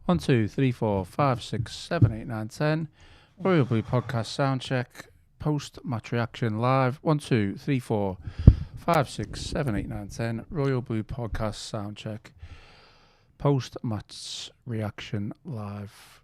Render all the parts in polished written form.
1, 2, 3, 4, 5, 6, 7, 8, 9, 10. Royal Blue Podcast Soundcheck. Post-match reaction live. 1, 2, 3, 4, 5, 6, 7, 8, 9, 10. Royal Blue Podcast Soundcheck. Post-match reaction live.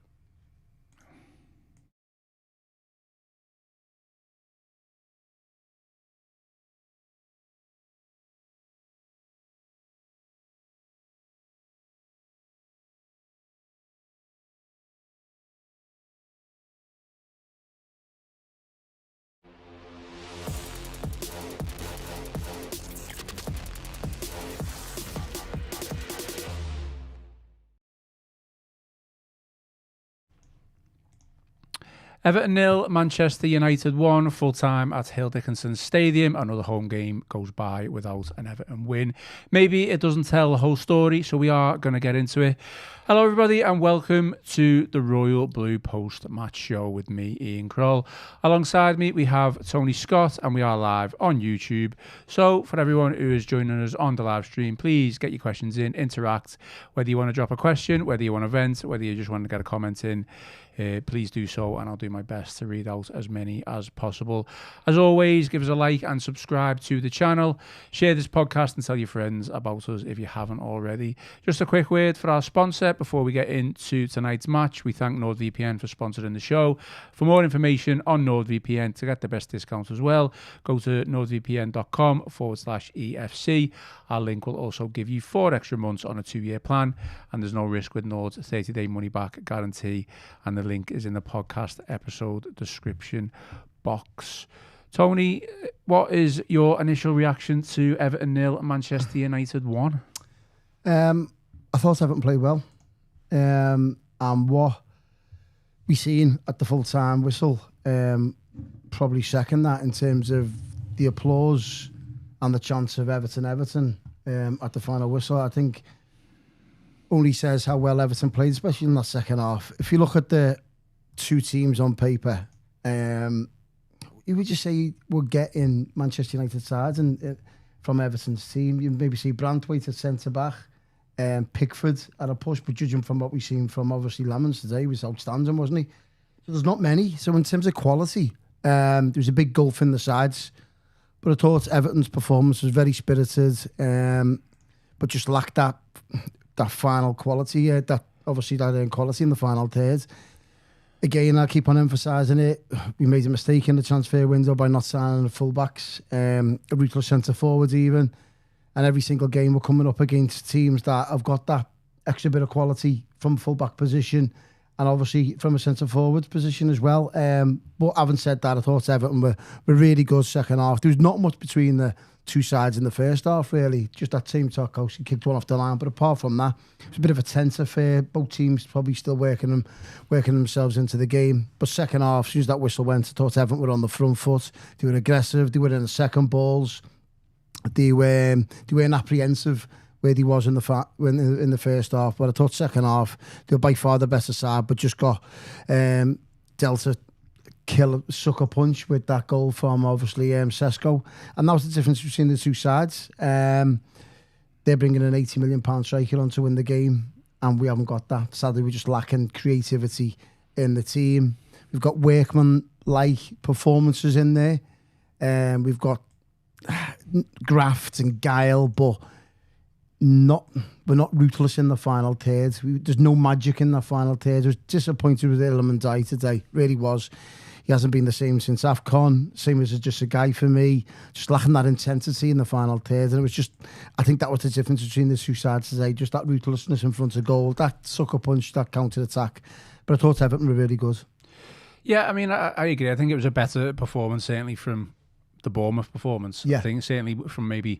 Everton 0, Manchester United 1, full-time at Hill Dickinson Stadium. Another home game goes by without an Everton win. Maybe it doesn't tell the whole story, so we are going to get into it. Hello everybody and welcome to the Royal Blue Post-Match Show with me, Ian Croll. Alongside me we have Tony Scott and we are live on YouTube. So for everyone who is joining us on the live stream, please get your questions in, interact. Whether you want to drop a question, whether you want to vent, whether you just want to get a comment in, please do so and I'll do my best to read out as many as possible. As always, give us a like and subscribe to the channel. Share this podcast and tell your friends about us if you haven't already. Just a quick word for our sponsor before we get into tonight's match. We thank NordVPN for sponsoring the show. For more information on NordVPN to get the best discounts as well, go to nordvpn.com/EFC. Our link will also give you 4 extra months on a 2-year plan and there's no risk with Nord's 30-day money-back guarantee, and the link is in the podcast episode description box. Tony, what is your initial reaction to Everton 0, Manchester United 1? I thought Everton played well. And what we seen at the full-time whistle, probably second that in terms of the applause and the chance of Everton at the final whistle. I think only says how well Everton played, especially in that second half. If you look at the two teams on paper, you would just say we're getting Manchester United sides and from Everton's team. You maybe see Branthwaite at centre-back, Pickford at a push, but judging from what we've seen from obviously Lemons today, he was outstanding, wasn't he? So there's not many. So in terms of quality, there was a big gulf in the sides. But I thought Everton's performance was very spirited, but just lacked that final quality, that quality in the final third. Again, I keep on emphasising it. We made a mistake in the transfer window by not signing the fullbacks, a ruthless centre forwards even. And every single game we're coming up against teams that have got that extra bit of quality from fullback position and obviously from a centre forwards position as well. But having said that, I thought Everton were really good second half. There was not much between the two sides in the first half, really. Just that team Tarkowski kicked one off the line. But apart from that, it was a bit of a tense affair. Both teams probably still working themselves into the game. But second half, as soon as that whistle went, I thought Everton were on the front foot. They were aggressive. They were in the second balls. They weren't apprehensive where he was in the first half. But I thought second half, they were by far the better side, but just got dealt a sucker punch with that goal from obviously Sesko. And that was the difference between the two sides. They're bringing an £80 million striker on to win the game, and we haven't got that. Sadly, we're just lacking creativity in the team. We've got workman-like performances in there. We've got graft and guile, but we're not ruthless in the final third. There's no magic in the final third. I was disappointed with Ilman today, really was. He hasn't been the same since AFCON, same as just a guy for me, just lacking that intensity in the final third. And it was just, I think that was the difference between the two sides today, just that ruthlessness in front of goal, that sucker punch, that counter-attack. But I thought Everton were really good. Yeah, I mean, I agree. I think it was a better performance, certainly from the Bournemouth performance. Yeah. I think certainly from maybe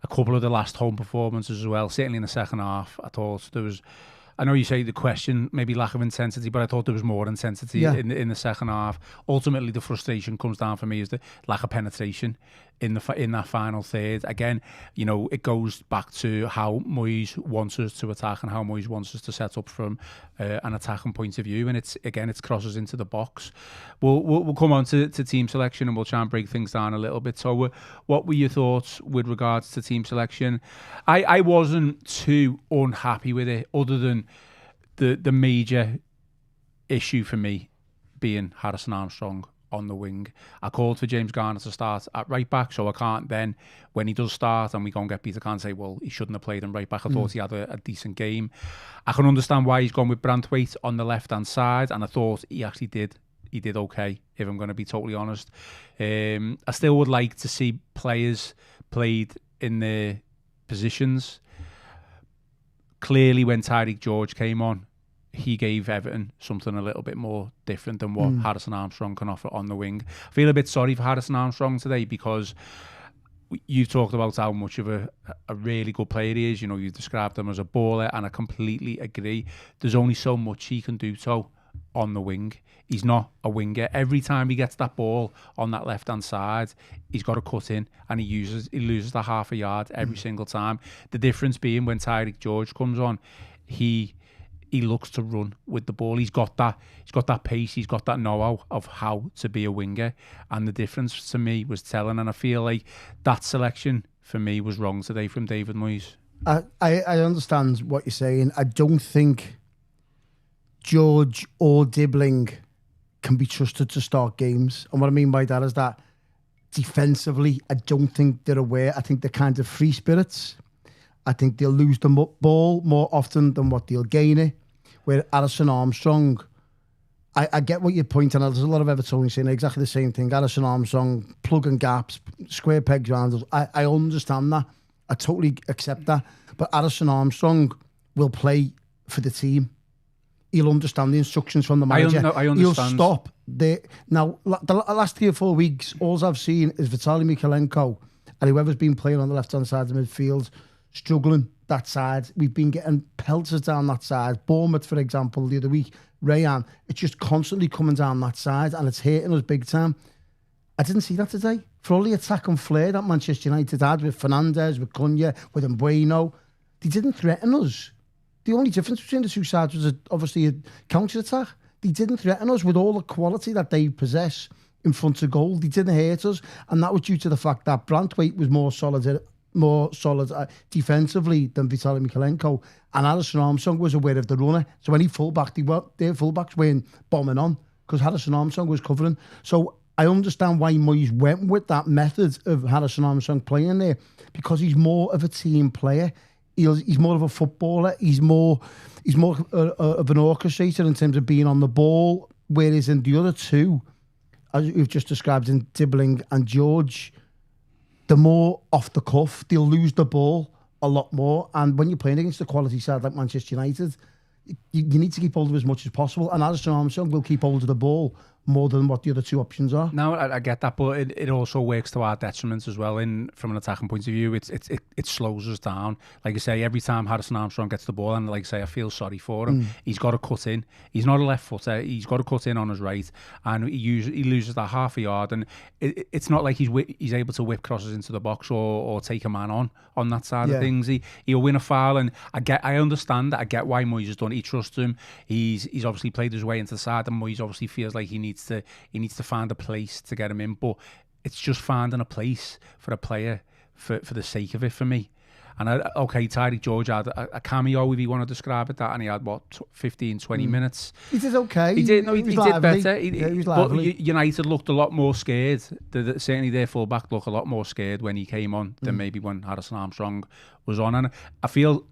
a couple of the last home performances as well. Certainly in the second half, I thought there was, I know you say the question, maybe lack of intensity, but I thought there was more intensity in the second half. Ultimately, the frustration comes down for me is the lack of penetration in that final third. Again, you know, it goes back to how Moyes wants us to attack and how Moyes wants us to set up from an attacking point of view. And it's crosses into the box. We'll come on to team selection and we'll try and break things down a little bit. So what were your thoughts with regards to team selection? I wasn't too unhappy with it, other than the major issue for me being Harrison Armstrong on the wing. I called for James Garner to start at right back, so I can't then, when he does start and we go and get beat, I can't say, well, he shouldn't have played him right back. I thought he had a decent game. I can understand why he's gone with Branthwaite on the left-hand side, and I thought he actually did. He did okay, if I'm going to be totally honest. I still would like to see players played in their positions. Clearly, when Tyreek George came on, he gave Everton something a little bit more different than what Harrison Armstrong can offer on the wing. I feel a bit sorry for Harrison Armstrong today because you've talked about how much of a really good player he is. You know, you've described him as a baller, and I completely agree. There's only so much he can do on the wing. He's not a winger. Every time he gets that ball on that left-hand side, he's got to cut in, and he loses the half a yard every single time. The difference being when Tyreek George comes on, he looks to run with the ball. He's got that pace. He's got that know-how of how to be a winger. And the difference to me was telling. And I feel like that selection for me was wrong today from David Moyes. I understand what you're saying. I don't think George or Dibbling can be trusted to start games. And what I mean by that is that defensively, I don't think they're aware. I think they're kind of free spirits. I think they'll lose the ball more often than what they'll gain it. Where Harrison Armstrong, I get what you're pointing out. There's a lot of Evertonians saying exactly the same thing. Harrison Armstrong, plugging gaps, square pegs round us. I understand that. I totally accept that. But Harrison Armstrong will play for the team. He'll understand the instructions from the manager. I understand. He'll stop. Now, the last 3 or 4 weeks, all I've seen is Vitaly Mykolenko and whoever's been playing on the left-hand side of the midfield struggling that side. We've been getting pelters down that side. Bournemouth, for example, the other week, Rayan, it's just constantly coming down that side and it's hurting us big time. I didn't see that today. For all the attack and flair that Manchester United had with Fernandes, with Cunha, with Mbueno, they didn't threaten us. The only difference between the two sides was obviously a counter-attack. They didn't threaten us with all the quality that they possess in front of goal. They didn't hurt us, and that was due to the fact that Branthwaite was more solid defensively than Vitaly Mykolenko, and Harrison Armstrong was aware of the runner. So any fullback, their fullbacks weren't bombing on because Harrison Armstrong was covering. So I understand why Moyes went with that method of Harrison Armstrong playing there, because he's more of a team player. He's more of a footballer. He's more of an orchestrator in terms of being on the ball. Whereas in the other two, as we've just described in Dibbling and George, the more off the cuff, they'll lose the ball a lot more. And when you're playing against a quality side like Manchester United, you need to keep hold of as much as possible. And Harrison Armstrong will keep hold of the ball more than what the other two options are. No, I get that, but it also works to our detriment as well. From an attacking point of view, it slows us down. Like I say, every time Harrison Armstrong gets the ball, and like I say, I feel sorry for him. He's got to cut in. He's not a left footer. He's got to cut in on his right, and he loses that half a yard. And it's not like he's able to whip crosses into the box or take a man on that side of things. He'll win a foul, and I understand that. I get why Moyes has done it. He trusts him. He's obviously played his way into the side, and Moyes obviously feels like he needs to find a place to get him in, but it's just finding a place for a player for the sake of it for me. And Tyreek George had a cameo, if you want to describe it, that, and he had 15-20 minutes. He did okay. He did better. He was lively. But United looked a lot more scared. Certainly their fullback looked a lot more scared when he came on than maybe when Harrison Armstrong was on. And I feel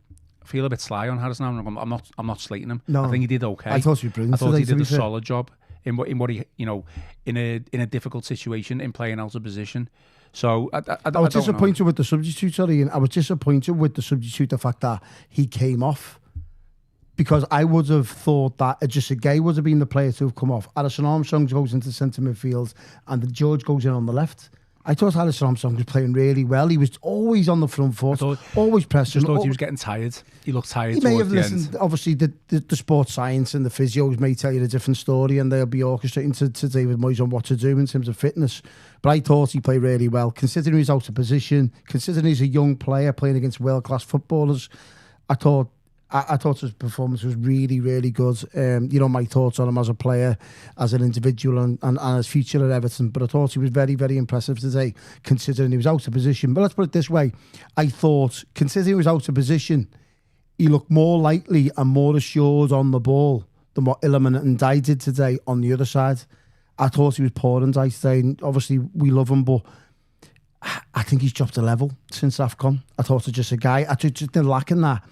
a bit sly on Harrison Armstrong. I'm not slating him. No, I think he did okay. I thought he was brilliant. I thought he did a solid job in what he, in a difficult situation, in playing out of position. So I was disappointed with the substitute, and I was disappointed with the substitute, the fact that he came off, because I would have thought that Idrissa Gueye would have been the player to have come off. Harrison Armstrong goes into centre midfield and George goes in on the left. I thought Harrison Armstrong was playing really well. He was always on the front foot, always pressing. Just thought he was getting tired. He looked tired. He may have listened. Obviously, the sports science and the physios may tell you a different story, and they'll be orchestrating to David Moyes on what to do in terms of fitness. But I thought he played really well, considering he's out of position, considering he's a young player playing against world-class footballers. I thought his performance was really, really good. My thoughts on him as a player, as an individual, and his future at Everton. But I thought he was very, very impressive today, considering he was out of position. But let's put it this way. I thought, considering he was out of position, he looked more likely and more assured on the ball than what Illiman and Dye did today on the other side. I thought he was poor and Dye today, and obviously we love him, but I think he's dropped a level since AFCON. I thought it's just a guy. I just they're lacking that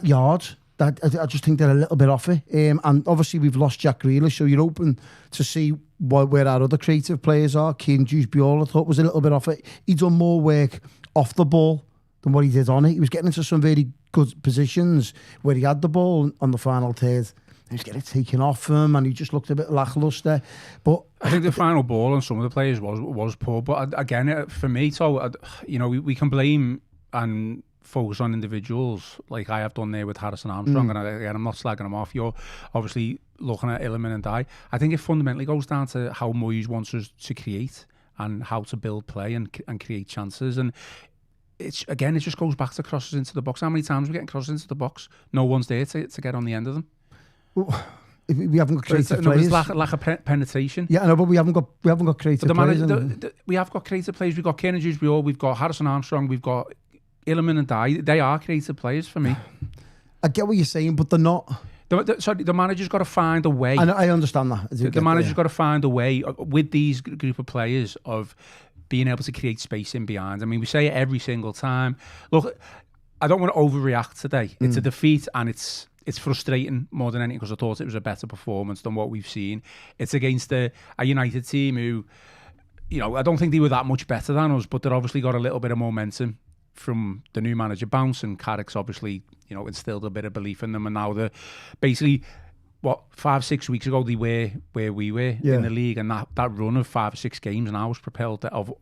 yard. I just think they're a little bit off it. And obviously we've lost Jack Grealish, so you're open to see where our other creative players are. Kieran Juice-Biola, I thought, was a little bit off it. He done more work off the ball than what he did on it. He was getting into some very good positions where he had the ball on the final third. He was getting it taken off him, and he just looked a bit lacklustre. But I think the final ball on some of the players was poor. But again, for me, so we can blame and focus on individuals like I have done there with Harrison Armstrong, and again, I'm not slagging him off. You're obviously looking at Illiman and Dye. I think it fundamentally goes down to how Moyes wants us to create and how to build play and create chances. And it just goes back to crosses into the box. How many times are we getting crosses into the box? No one's there to get on the end of them. Well, we haven't got creative players. There's lack of penetration. Yeah, I know, but we haven't got creative players. We have got creative players. We've got Kieran Juice-Biola, we've got Harrison Armstrong, we've got Illiman and Dye. They are creative players for me. I get what you're saying, but they're not. The manager's got to find a way. I understand that. The manager's got to find a way with these group of players of being able to create space in behind. I mean, we say it every single time. Look, I don't want to overreact today. It's a defeat, and it's frustrating more than anything because I thought it was a better performance than what we've seen. It's against a United team who, I don't think they were that much better than us, but they've obviously got a little bit of momentum from the new manager bounce, and Carrick's obviously, instilled a bit of belief in them, and now they're basically, 5-6 weeks ago they were where we were in the league, and that run of 5 or 6 games now was propelled of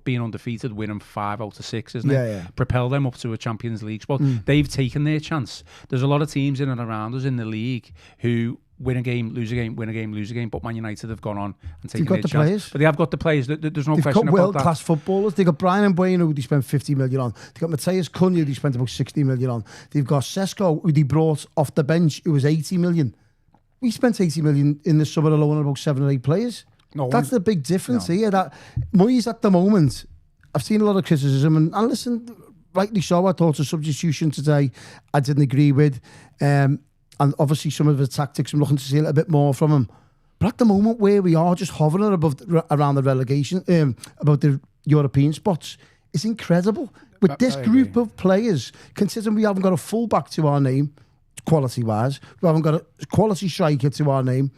being undefeated, winning 5 out of 6, isn't it? Yeah. Propel them up to a Champions League spot. They've taken their chance. There's a lot of teams in and around us in the league who win a game, lose a game, win a game, lose a game. But Man United have gone on and taken their chance. Players. But they have got the players. There's no question about that. They've got world-class footballers. They've got Brian Mbeumo, who they spent 50 million on. They've got Matthias Cunha, who they spent about 60 million on. They've got Sesko, who they brought off the bench, who was 80 million. We spent 80 million in the summer alone on about 7 or 8 players. That's the big difference here. That Moyes at the moment, I've seen a lot of criticism, and listen, rightly so. I thought a substitution today I didn't agree with. And obviously some of the tactics, I'm looking to see a little bit more from him. But at the moment where we are just hovering around the relegation, about the European spots, it's incredible. With this group of players, considering we haven't got a full-back to our name, quality-wise, we haven't got a quality striker to our name,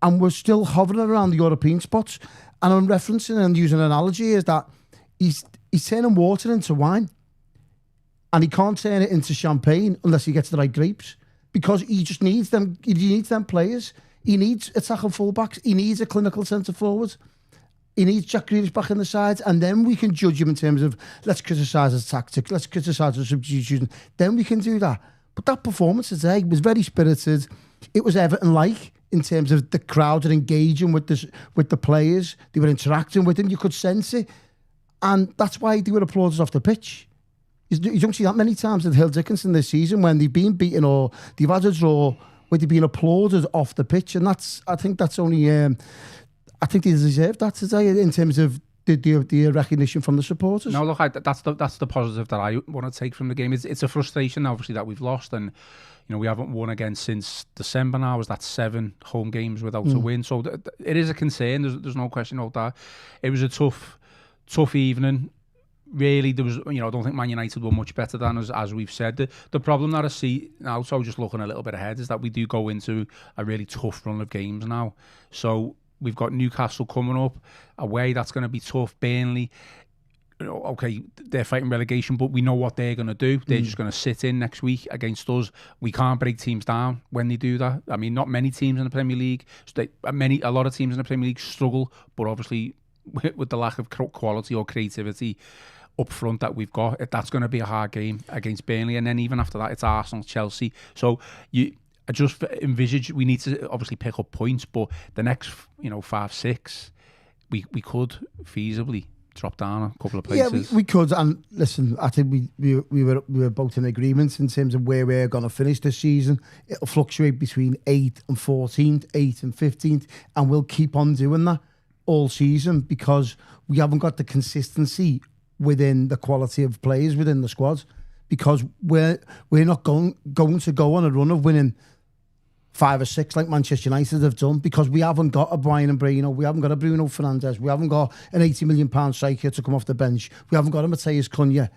and we're still hovering around the European spots. And I'm referencing and using an analogy is that he's turning water into wine, and he can't turn it into champagne unless he gets the right grapes. Because he just needs them. He needs them players. He needs attacking fullbacks. He needs a clinical centre forward. He needs Jack Grealish back in the side, and then we can judge him in terms of let's criticise his tactics, let's criticise his substitution. Then we can do that. But that performance today was very spirited. It was Everton-like in terms of the crowd are engaging with the players. They were interacting with him. You could sense it, and that's why they were applauded off the pitch. You don't see that many times with Hill Dickinson this season when they've been beaten or they've had a draw where they've been applauded off the pitch, and I think that's only I think they deserve that today in terms of the recognition from the supporters. No, look, that's the positive that I want to take from the game. It's a frustration, obviously, that we've lost, and we haven't won again since December now. Was that 7 home games without a win? So it is a concern. There's no question about that. It was a tough evening. Really, there was, I don't think Man United were much better than us, as we've said. The problem that I see now, so just looking a little bit ahead, is that we do go into a really tough run of games now. So we've got Newcastle coming up away. That's going to be tough. Burnley, okay, they're fighting relegation, but we know what they're going to do. They're just going to sit in next week against us. We can't break teams down when they do that. I mean, not many teams in the Premier League. A lot of teams in the Premier League struggle, but obviously with the lack of quality or creativity up front that we've got, that's going to be a hard game against Burnley, and then even after that it's Arsenal, Chelsea. So I just envisage we need to obviously pick up points, but the next 5-6 we could feasibly drop down a couple of places. Yeah, we could. And listen, I think we were both in agreement in terms of where we're going to finish this season. It'll fluctuate between 8th and 14th, 8th and 15th, and we'll keep on doing that all season because we haven't got the consistency within the quality of players within the squad. because we're not going to go on a run of winning 5 or 6 like Manchester United have done, because we haven't got a Brian and Bruno, we haven't got a Bruno Fernandes, we haven't got an £80 million striker to come off the bench, we haven't got a Matheus Cunha.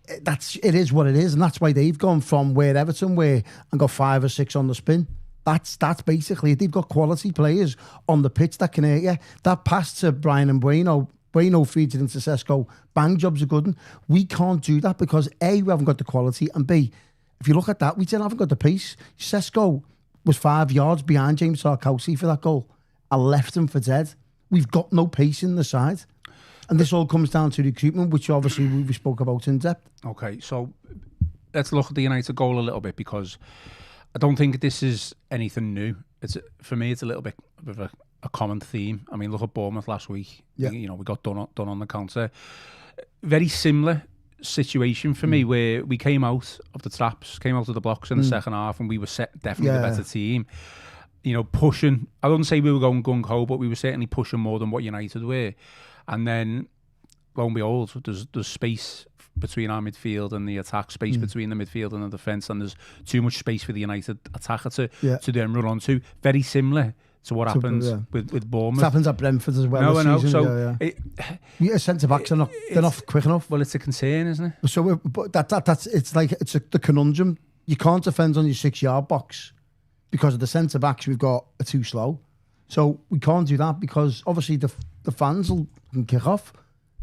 It is what it is, and that's why they've gone from where Everton were and got 5 or 6 on the spin. That's basically it. They've got quality players on the pitch that can hurt you. That pass to Brian and Bruno feeds it into Sesko, bang, job's a good one. We can't do that because A, we haven't got the quality, and B, if you look at that, we still haven't got the pace. Sesko was 5 yards behind James Sarkozy for that goal. I left him for dead. We've got no pace in the side. And this all comes down to recruitment, which obviously we spoke about in depth. Okay, so let's look at the United goal a little bit, because I don't think this is anything new. For me, it's a little bit of a common theme. I mean, look at Bournemouth last week. Yeah. We got done on the counter. Very similar situation for me, where we came out of the traps, came out of the blocks in the second half, and we were definitely the better team. Pushing. I wouldn't say we were going gung-ho, but we were certainly pushing more than what United were. And then, lo and behold, there's space between our midfield and the attack, space between the midfield and the defence, and there's too much space for the United attacker to then run onto. Very similar to what happens with Bournemouth. It happens at Brentford as well. No, I know. So centre-backs are not quick enough. Well, it's a concern, isn't it? So that's the conundrum. You can't defend on your 6-yard box because of the centre-backs we've got are too slow. So we can't do that because obviously the fans can kick off.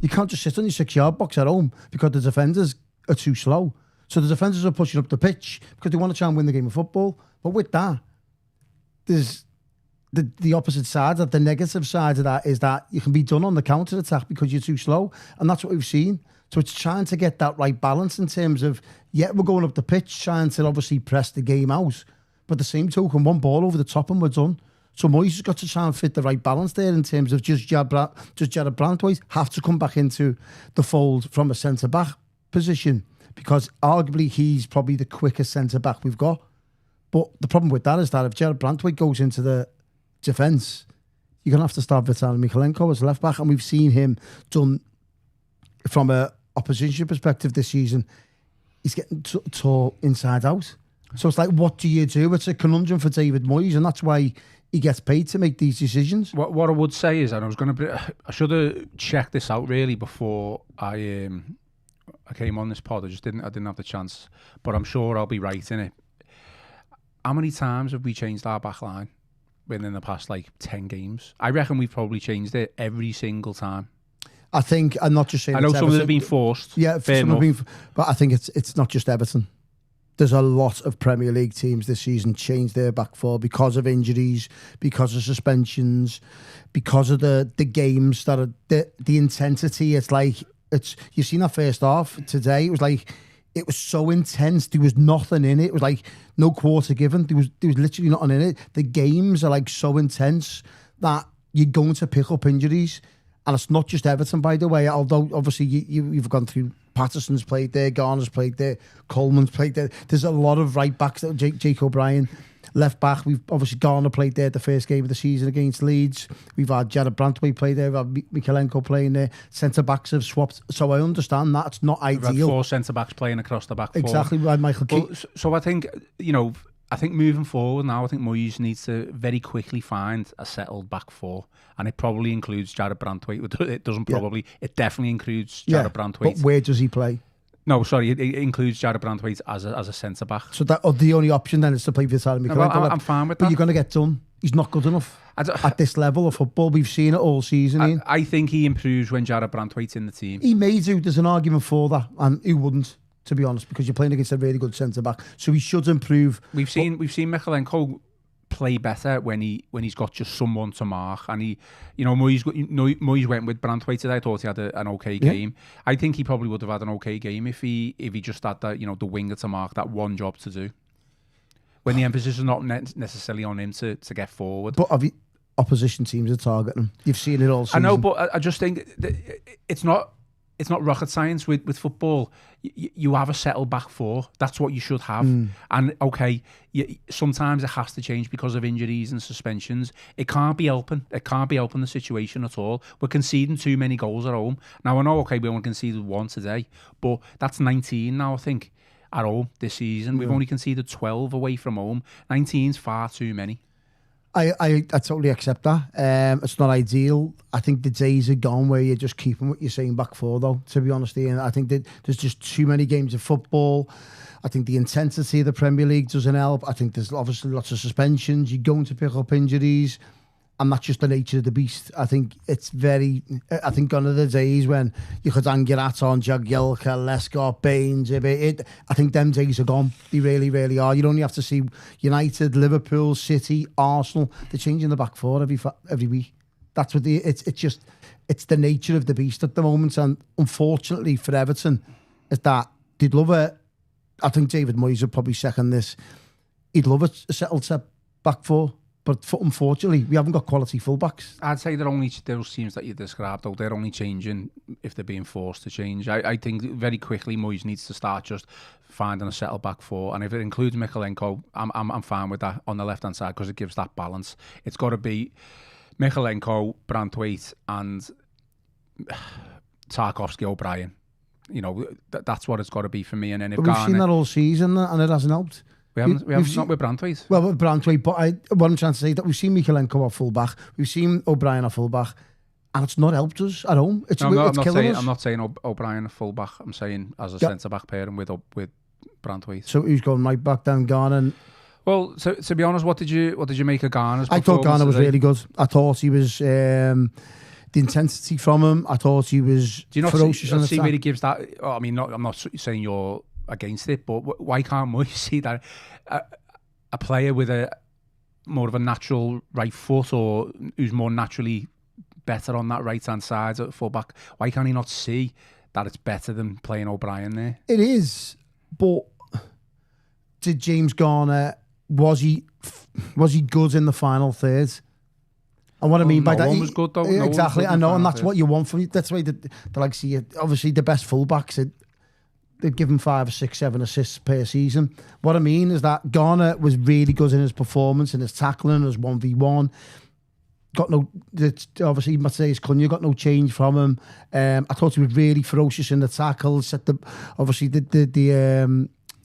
You can't just sit on your 6-yard box at home because the defenders are too slow. So the defenders are pushing up the pitch because they want to try and win the game of football. But with that, there's the opposite side, that the negative side of that is that you can be done on the counter attack because you're too slow, and that's what we've seen. So it's trying to get that right balance in terms of, we're going up the pitch, trying to obviously press the game out, but the same token, one ball over the top and we're done. So Moyes has got to try and fit the right balance there in terms of just Jared Brantwaite have to come back into the fold from a centre-back position, because arguably he's probably the quickest centre-back we've got. But the problem with that is that if Jared Brantwaite goes into the defence, you're going to have to start Vitaly Mikalenko as left-back, and we've seen him done from a opposition perspective this season. He's getting tall inside out. So it's like, what do you do? It's a conundrum for David Moyes, and that's why he gets paid to make these decisions. What I would say is, and I should have checked this out really before I came on this pod. I didn't have the chance, but I'm sure I'll be right in it. How many times have we changed our back line within the past 10 games? I reckon we've probably changed it every single time. I think, I'm not just saying. I know some of them have been forced. Yeah, some have been, but I think it's not just Everton. There's a lot of Premier League teams this season changed their back four because of injuries, because of suspensions, because of the games that are the intensity. You've seen that first half today. It was so intense. There was nothing in it. It was no quarter given. There was literally nothing in it. The games are so intense that you're going to pick up injuries. And it's not just Everton, by the way, although obviously you've gone through. Patterson's played there, Garner's played there, Coleman's played there. There's a lot of right backs. Jake O'Brien, left back. We've obviously Garner played there the first game of the season against Leeds. We've had Jared Brantwaite play there. We've had Mikalenko playing there. Centre backs have swapped. So I understand that it's not ideal. We've had 4 centre backs playing across the back four. Exactly, right, Michael Keane. So I think I think moving forward now, I think Moyes needs to very quickly find a settled back four, and it probably includes Jared Brantwaite. It doesn't probably. It definitely includes Jared Brantwaite. But where does he play? No, sorry, it includes Jared Brantwaite as a centre back. So the only option then is to play Vitaly Mikalenko. No, I'm fine with that. But you're going to get done. He's not good enough at this level of football. We've seen it all season. I think he improves when Jared Brantwaite's in the team. He may do. There's an argument for that, and he wouldn't, to be honest, because you're playing against a really good centre back. So he should improve. We've seen Mikalenko play better when he's got just someone to mark, and Moyes went with Brantwaite today. I thought he had an okay game. I think he probably would have had an okay game if he just had that the winger to mark, that one job to do, when the emphasis is not necessarily on him to get forward. But opposition teams are targeting him. You've seen it all season. I know, but I just think it's not it's not rocket science with football. You have a settled back four. That's what you should have. And okay, sometimes it has to change because of injuries and suspensions. It can't be helping. It can't be helping the situation at all. We're conceding too many goals at home. Now I know, okay, we only conceded one today, but that's 19 now, I think, at home this season. We've only conceded 12 away from home. 19's far too many. I totally accept that. It's not ideal. I think the days are gone where you're just keeping what you're saying back four, though, to be honest. Ian, I think that there's just too many games of football. I think the intensity of the Premier League doesn't help. I think there's obviously lots of suspensions. You're going to pick up injuries. And that's just the nature of the beast. I think it's I think gone are the days when you could hang your hat on Jagielka, Lescott, Baines. I think them days are gone. They really, really are. You only have to see United, Liverpool, City, Arsenal. They're changing the back four every week. That's what it's the nature of the beast at the moment. And unfortunately for Everton, is that they'd love it. I think David Moyes would probably second this. He'd love a settled set back four. But unfortunately, we haven't got quality fullbacks. I'd say they're only those teams that you described, though, they're only changing if they're being forced to change. I think very quickly Moyes needs to start just finding a settled back four, and if it includes Mykolenko, I'm fine with that on the left hand side because it gives that balance. It's got to be Mykolenko, Branthwaite, and Tarkowski, O'Brien. You know, that's what it's got to be for me. And then if we've seen that all season, and it hasn't helped. We haven't not with Branthwaite. Well, with Branthwaite, but what I'm trying to say is that we've seen Mykolenko at full back, we've seen O'Brien at full back, and it's not helped us at home. I'm not saying O'Brien at full back. I'm saying as a centre back pairing with Branthwaite. So who's going right back down, Garner? Well, to be honest, what did you make of Garner's performance? I thought Garner was really good. I thought he was the intensity from him. I thought he was ferocious. See where he gives that. I mean, I'm not saying you're against it, but why can't we see that a player with more of a natural right foot, or who's more naturally better on that right hand side at full back, why can't he not see that it's better than playing O'Brien there? It is, but did James Garner, was he good in the final third? And what I mean by that, one was good though. Exactly, I know, and that's what you want from you. That's why they like see it. Obviously, the best fullbacks, they'd give him 5 or 6, 7 assists per season. What I mean is that Garner was really good in his performance, in his tackling, his 1v1. Obviously, Matheus Cunha got no change from him. I thought he was really ferocious in the tackles.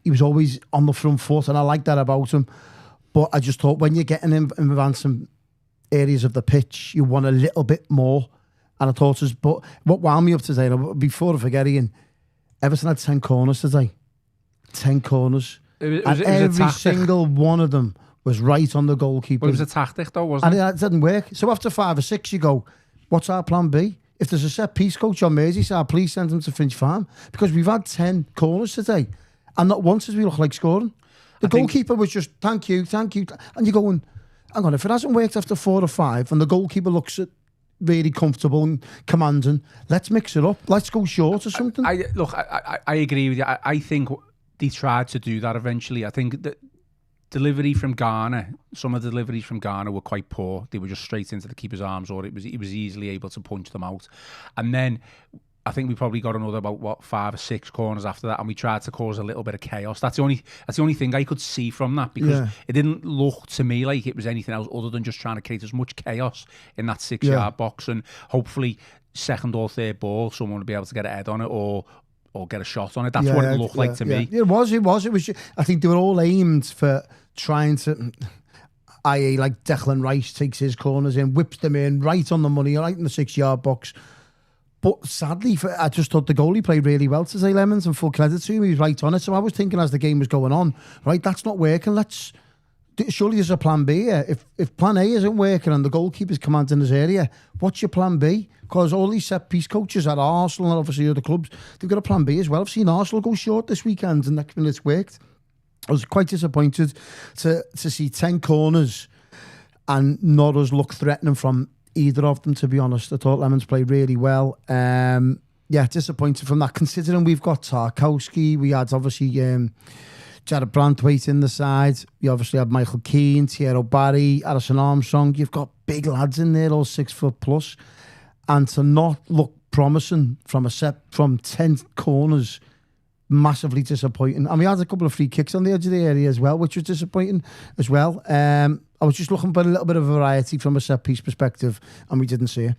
He was always on the front foot, and I like that about him. But I just thought when you're getting him in some areas of the pitch, you want a little bit more. And I thought but what wound me up today, before I forget, Ian, Everton had 10 corners today. 10 corners. Every single one of them was right on the goalkeeper. But it was a tactic though, wasn't it? And it didn't work. So after 5 or 6, you go, what's our plan B? If there's a set piece coach on Merseyside, please send him to Finch Farm. Because we've had 10 corners today. And not once did we look like scoring. The goalkeeper was just, thank you. And you're going, hang on, if it hasn't worked after 4 or 5 and the goalkeeper looks at really comfortable and commanding, let's mix it up. Let's go short or something. I agree with you. I think they tried to do that eventually. I think that delivery from Garner, some of the deliveries from Garner were quite poor. They were just straight into the keeper's arms, or he was easily able to punch them out. And then I think we probably got another about 5 or 6 corners after that, and we tried to cause a little bit of chaos. That's the only thing I could see from that, because it didn't look to me like it was anything else other than just trying to create as much chaos in that 6-yard box, and hopefully second or third ball someone would be able to get a head on it or get a shot on it. That's what it looked like to me. It was. I think they were all aimed for trying to, i.e. like Declan Rice takes his corners in, whips them in right on the money, right in the 6-yard box. But sadly, I just thought the goalie played really well today, Lemons, and full credit to him. He was right on it. So I was thinking as the game was going on, right, that's not working. Surely there's a plan B here. If plan A isn't working and the goalkeeper's commanding his area, what's your plan B? Because all these set-piece coaches at Arsenal and obviously other clubs, they've got a plan B as well. I've seen Arsenal go short this weekend and next minute it's worked. I was quite disappointed to see 10 corners and not us look threatening from either of them, to be honest. I thought Lemons played really well. Disappointed from that, considering we've got Tarkowski. We had obviously Jared Branthwaite in the side. We obviously had Michael Keane, Thierry Barry, Addison Armstrong. You've got big lads in there, all 6 foot plus. And to not look promising from 10 corners. Massively disappointing. And we had a couple of free kicks on the edge of the area as well, which was disappointing as well. I was just looking for a little bit of variety from a set piece perspective, and we didn't see it.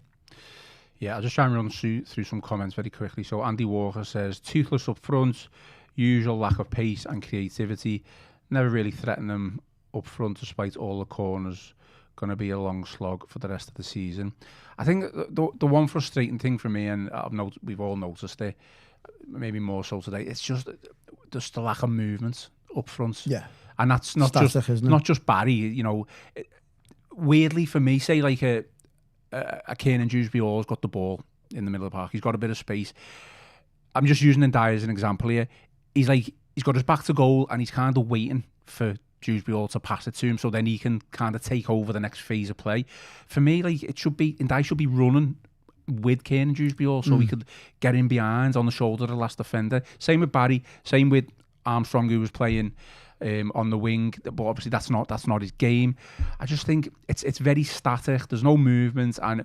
Yeah, I'll just try and run through some comments very quickly. So Andy Walker says, toothless up front, usual lack of pace and creativity. Never really threatened them up front despite all the corners. Going to be a long slog for the rest of the season. I think the one frustrating thing for me, and we've all noticed it, maybe more so today, it's just the lack of movement up front. Yeah. And that's not just Barry, weirdly for me, say like a Kiernan Dewsbury-Hall's got the ball in the middle of the park. He's got a bit of space. I'm just using Ndiaye as an example here. He's got his back to goal and he's kind of waiting for Dewsbury-Hall to pass it to him so then he can kind of take over the next phase of play. For me, Ndiaye should be running with Kiernan Dewsbury-Hall so he could get in behind on the shoulder of the last defender. Same with Barry, same with Armstrong, who was playing on the wing, but obviously that's not his game. I just think it's very static. There's no movement, and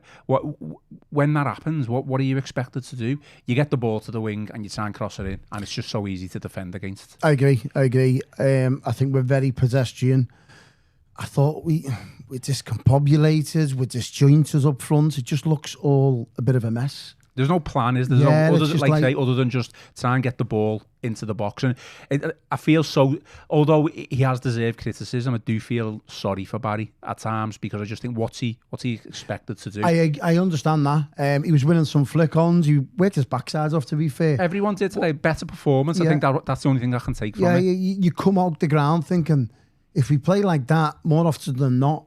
when that happens, what are you expected to do? You get the ball to the wing and you try and cross it in, and it's just so easy to defend against. I agree. I think we're very pedestrian. I thought we're discombobulated, we're disjointed up front. It just looks all a bit of a mess. There's no plan, is there? Other than just try and get the ball into the box. And I feel although he has deserved criticism, I do feel sorry for Barry at times because I just think what's he expected to do? I understand that. He was winning some flick-ons. He worked his backside off, to be fair. Everyone did today. Better performance. Yeah. I think that's the only thing I can take from it. You come out the ground thinking, if we play like that, more often than not,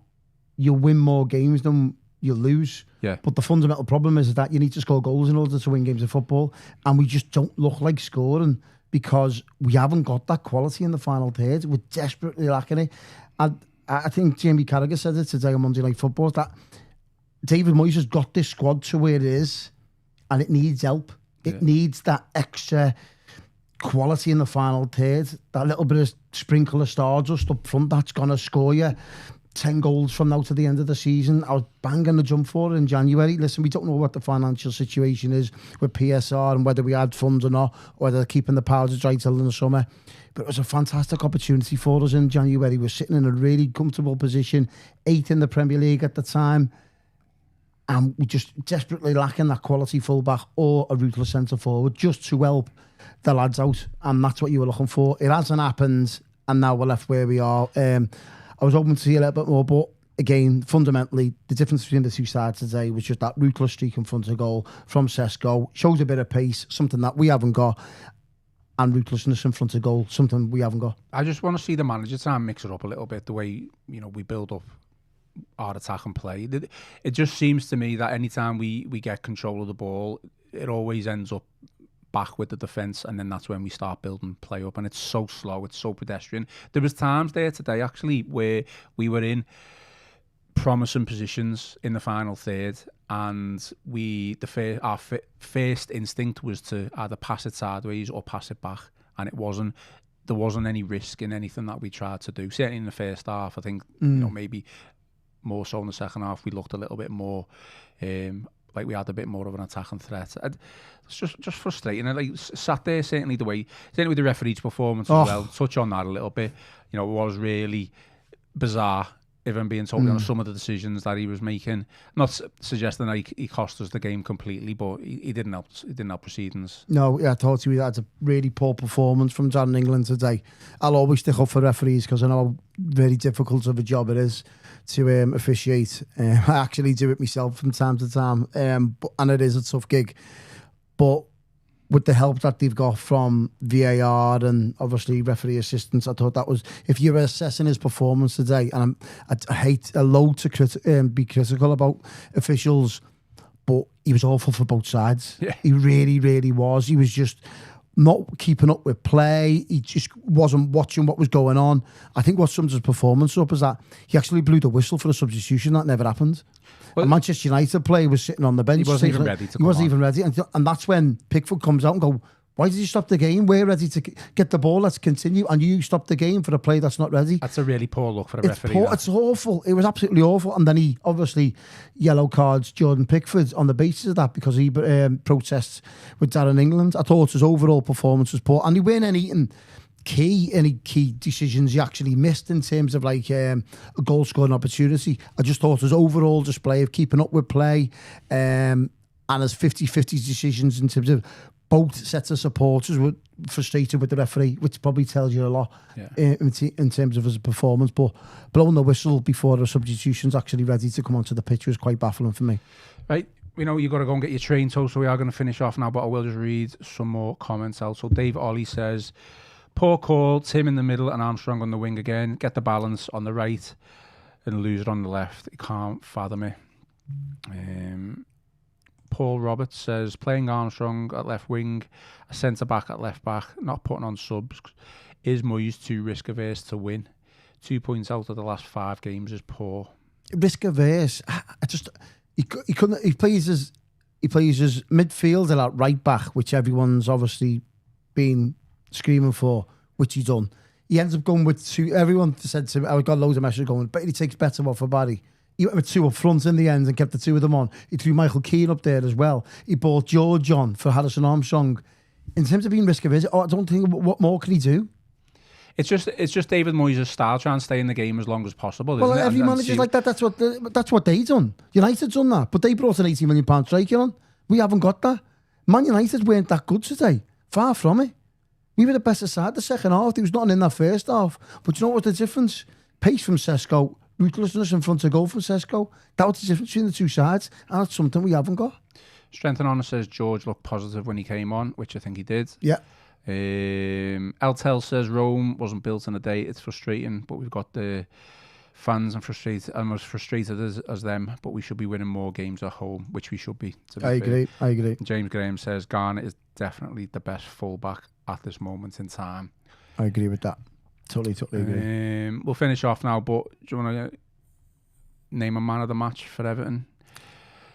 you'll win more games than you lose. Yeah. But the fundamental problem is that you need to score goals in order to win games of football, and we just don't look like scoring because we haven't got that quality in the final third. We're desperately lacking it. And I think Jamie Carragher said it today on Monday Night Football, that David Moyes has got this squad to where it is, and it needs help. It needs that extra quality in the final third, that little bit of sprinkle of stardust up front that's going to score you 10 goals from now to the end of the season. I was banging the jump for it in January. Listen, we don't know what the financial situation is with PSR and whether we had funds or not, or whether they're keeping the powder dry till in the summer. But it was a fantastic opportunity for us in January. We're sitting in a really comfortable position, 8th in the Premier League at the time, and we're just desperately lacking that quality fullback or a ruthless centre forward just to help the lads out, and that's what you were looking for. It hasn't happened, and now we're left where we are. I was hoping to see a little bit more, but again, fundamentally, the difference between the two sides today was just that ruthless streak in front of goal from Sesko. Shows a bit of pace, something that we haven't got, and ruthlessness in front of goal, something we haven't got. I just want to see the manager try and mix it up a little bit, the way we build up our attack and play. It just seems to me that anytime we get control of the ball, it always ends up back with the defence, and then that's when we start building play up, and it's so slow, it's so pedestrian. There was times there today actually where we were in promising positions in the final third, and our first instinct was to either pass it sideways or pass it back, and there wasn't any risk in anything that we tried to do. Certainly in the first half, I think maybe more so in the second half, we looked a little bit more like we had a bit more of an attacking threat. It's just frustrating. And like sat there, certainly with the referee's performance as well. Touch on that a little bit. It was really bizarre, if I'm being totally honest, some of the decisions that he was making. Not suggesting that he cost us the game completely, but he didn't help. He didn't help proceedings. No, I thought he had a really poor performance from Darren England today. I'll always stick up for referees because I know how very difficult of a job it is to officiate. I actually do it myself from time to time, and it is a tough gig. But with the help that they've got from VAR and obviously referee assistants, I thought that was, if you're assessing his performance today, and I hate a load to be critical about officials, but he was awful for both sides. Yeah. He really, really was. He was just not keeping up with play. He just wasn't watching what was going on. I think what sums his performance up is that he actually blew the whistle for a substitution. That never happened. Well, a Manchester United player was sitting on the bench. He wasn't even ready to He wasn't even ready. And that's when Pickford comes out and go, Why did you stop the game? We're ready to get the ball. Let's continue. And you stop the game for a play that's not ready. That's a really poor look for a referee. It's awful. It was absolutely awful. And then he obviously yellow cards Jordan Pickford on the basis of that because he protests with Darren England. I thought his overall performance was poor. And he weren't any key decisions he actually missed in terms of like a goal scoring opportunity. I just thought his overall display of keeping up with play and his 50-50 decisions in terms of both sets of supporters were frustrated with the referee, which probably tells you a lot in terms of his performance. But blowing the whistle before the substitution's actually ready to come onto the pitch was quite baffling for me. Right, you've got to go and get your train told, so we are going to finish off now, but I will just read some more comments out. So Dave Ollie says, poor call, Tim in the middle and Armstrong on the wing again. Get the balance on the right and lose it on the left. He can't fathom it. Paul Roberts says, playing Armstrong at left wing, a centre-back at left-back, not putting on subs. Is Moyes too risk-averse to win? 2 points out of the last 5 games is poor. Risk-averse? He couldn't. He plays his midfielder at right-back, which everyone's obviously been screaming for, which he's done. He ends up going with 2. Everyone said to me, I got loads of messages going, but he takes better off for Barry. He went with 2 up front in the end and kept the 2 of them on. He threw Michael Keane up there as well. He brought George on for Harrison Armstrong. In terms of being risk-averse, I don't think, what more can he do? It's just David Moyes' style, trying to stay in the game as long as possible. Well, isn't it? every manager's like that. That's what they done. United's done that, but they brought an £80 million striker on. We haven't got that. Man United weren't that good today. Far from it. We were the best side the second half. There was nothing in that first half. But you know what the difference? Pace from Sesko, ruthlessness in front of goal from Sesko. That was the difference between the two sides, and that's something we haven't got. Strength and Honour says George looked positive when he came on, which I think he did. Yeah. Eltel says Rome wasn't built in a day. It's frustrating, but we've got the fans and as frustrated as them, but we should be winning more games at home, which we should be. I agree. James Graham says Garner is definitely the best fullback at this moment in time. I agree with that. Totally agree. We'll finish off now, but do you want to name a man of the match for Everton?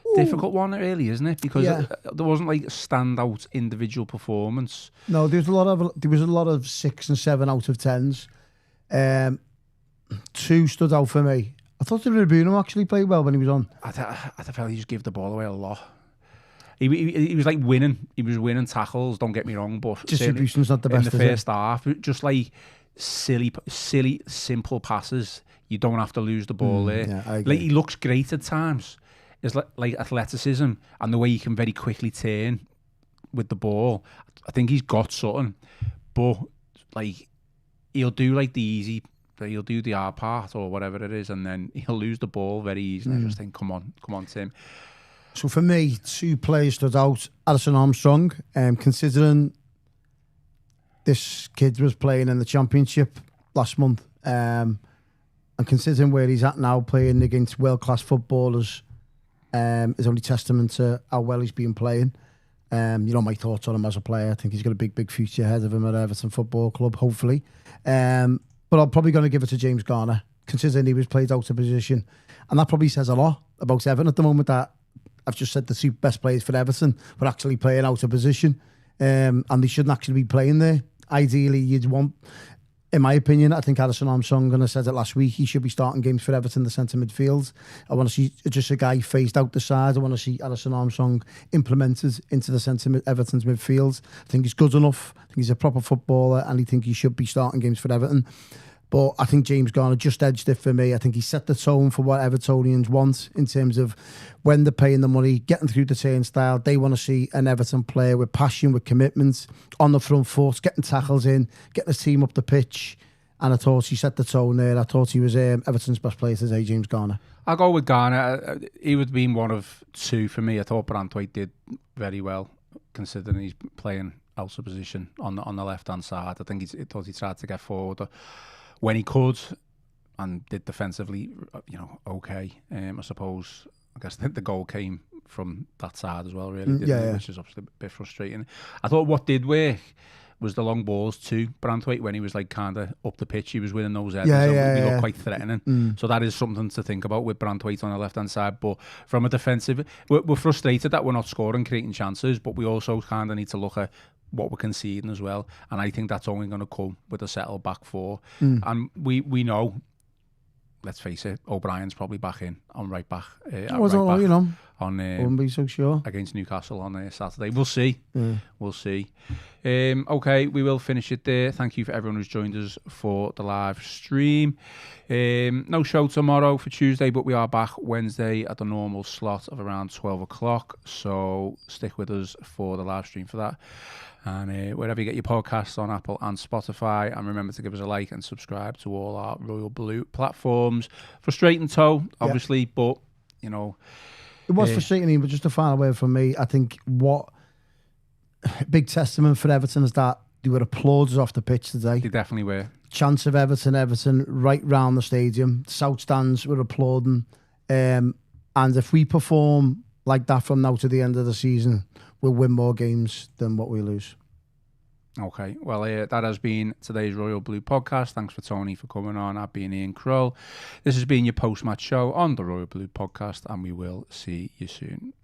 Ooh. Difficult one, really, isn't it? Because there wasn't like a standout individual performance. No, there was a lot of 6 and 7 out of 10s. 2 stood out for me. I thought the Rubuno actually played well when he was on. I felt he just gave the ball away a lot. He was like winning. He was winning tackles. Don't get me wrong, but distribution's not the best. In the first half, just like silly, simple passes. You don't have to lose the ball there. Yeah, I agree. Like he looks great at times. It's like athleticism and the way he can very quickly turn with the ball. I think he's got something, but like he'll do like the easy. He'll do the hard part or whatever it is, and then he'll lose the ball very easily. I just think, come on, Tim. So for me, 2 players stood out. Harrison Armstrong, considering this kid was playing in the Championship last month, and considering where he's at now, playing against world-class footballers, is only testament to how well he's been playing. My thoughts on him as a player. I think he's got a big future ahead of him at Everton Football Club, hopefully. But I'm probably going to give it to James Garner, considering he was played out of position. And that probably says a lot about Everton at the moment, that I've just said the 2 best players for Everton were actually playing out of position. And they shouldn't actually be playing there. Ideally, you'd want, in my opinion, I think Harrison Armstrong, and I said it last week, he should be starting games for Everton, the centre midfield. I want to see just a guy phased out the side. I want to see Harrison Armstrong implemented into the centre Everton's midfield. I think he's good enough. I think he's a proper footballer, and I think he should be starting games for Everton. But I think James Garner just edged it for me. I think he set the tone for what Evertonians want in terms of when they're paying the money, getting through the turnstile. They want to see an Everton player with passion, with commitment, on the front foot, getting tackles in, getting his team up the pitch. And I thought he set the tone there. I thought he was Everton's best player today, James Garner. I'll go with Garner. He would have been one of 2 for me. I thought Branthwaite did very well, considering he's playing out of position on the left-hand side. I think he tried to get forward when he could, and did defensively, okay. I suppose, I guess the goal came from that side as well, really, which is obviously a bit frustrating. I thought what did work was the long balls to Branthwaite when he was like kind of up the pitch. He was winning those headers. He looked quite threatening. So that is something to think about with Branthwaite on the left-hand side. But from a defensive, we're frustrated that we're not scoring, creating chances, but we also kind of need to look at what we're conceding as well. And I think that's only going to come with a settled back four. And we know, let's face it, O'Brien's probably back in on right back. I don't know, you know. Wouldn't be so sure. Against Newcastle on Saturday. We'll see. We'll see. Okay, we will finish it there. Thank you for everyone who's joined us for the live stream. No show tomorrow for Tuesday, but we are back Wednesday at the normal slot of around 12 o'clock. So stick with us for the live stream for that. And wherever you get your podcasts on Apple and Spotify. And remember to give us a like and subscribe to all our Royal Blue platforms. Frustrating toe, obviously, but, you know... It was frustrating, but just a final word from me. I think what big testament for Everton is that they were applauders off the pitch today. They definitely were. Chance of Everton right round the stadium. South stands were applauding. And if we perform like that from now to the end of the season, we'll win more games than what we lose. Okay, well, that has been today's Royal Blue podcast. Thanks for Tony for coming on. I've been Ian Croll. This has been your post-match show on the Royal Blue podcast, and we will see you soon.